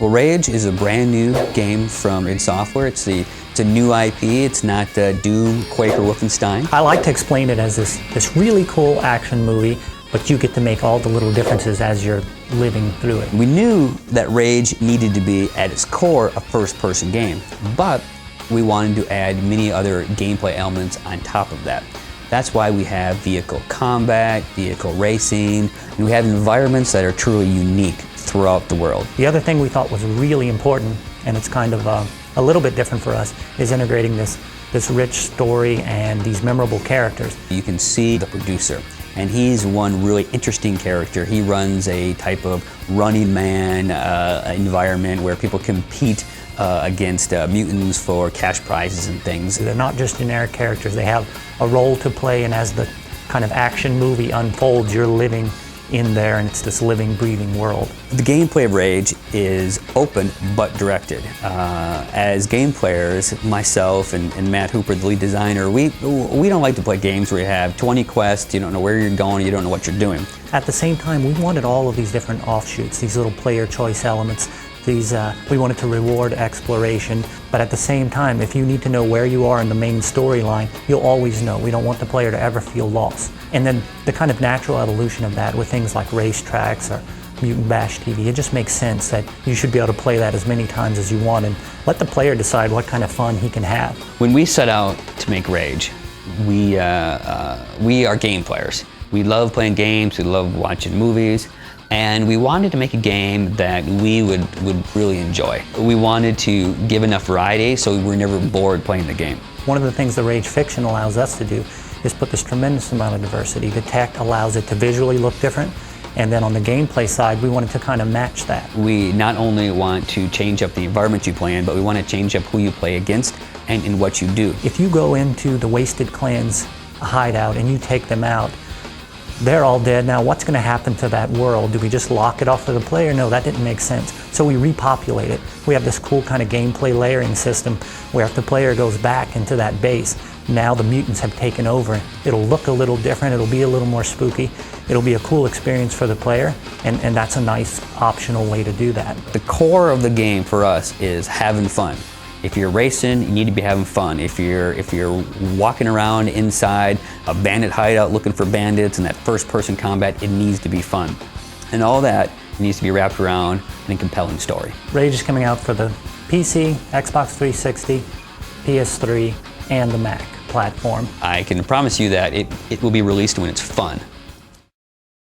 Well, Rage is a brand new game from id Software. It's a new IP. It's not Doom, Quake, or Wolfenstein. I like to explain it as this really cool action movie, but you get to make all the little differences as you're living through it. We knew that Rage needed to be, at its core, a first-person game, but we wanted to add many other gameplay elements on top of that. That's why we have vehicle combat, vehicle racing, and we have environments that are truly unique throughout the world. The other thing we thought was really important, and it's kind of a little bit different for us, is integrating this rich story and these memorable characters. You can see the producer, and he's one really interesting character. He runs a type of Running Man environment where people compete against mutants for cash prizes and things. They're not just generic characters, they have a role to play, and as the kind of action movie unfolds, you're living in there, and it's this living, breathing world. The gameplay of Rage is open but directed. As game players, myself and Matt Hooper, the lead designer, we don't like to play games where you have 20 quests, you don't know where you're going, you don't know what you're doing. At the same time, we wanted all of these different offshoots, these little player choice elements. We wanted to reward exploration, but at the same time, if you need to know where you are in the main storyline, you'll always know. We don't want the player to ever feel lost. And then the kind of natural evolution of that with things like racetracks or Mutant Bash TV, it just makes sense that you should be able to play that as many times as you want and let the player decide what kind of fun he can have. When we set out to make Rage, we are game players. We love playing games, we love watching movies, and we wanted to make a game that we would really enjoy. We wanted to give enough variety so we were never bored playing the game. One of the things the Rage fiction allows us to do is put this tremendous amount of diversity. The tech allows it to visually look different, and then on the gameplay side, we wanted to kind of match that. We not only want to change up the environment you play in, but we want to change up who you play against and in what you do. If you go into the Wasted Clan's hideout and you take them out, they're all dead. Now what's going to happen to that world? Do we just lock it off to the player? No, that didn't make sense. So we repopulate it. We have this cool kind of gameplay layering system where if the player goes back into that base, now the mutants have taken over. It'll look a little different, it'll be a little more spooky, it'll be a cool experience for the player, and that's a nice optional way to do that. The core of the game for us is having fun. If you're racing, you need to be having fun. If you're walking around inside a bandit hideout looking for bandits and that first-person combat, it needs to be fun. And all that needs to be wrapped around in a compelling story. Rage is coming out for the PC, Xbox 360, PS3, and the Mac platform. I can promise you that it will be released when it's fun.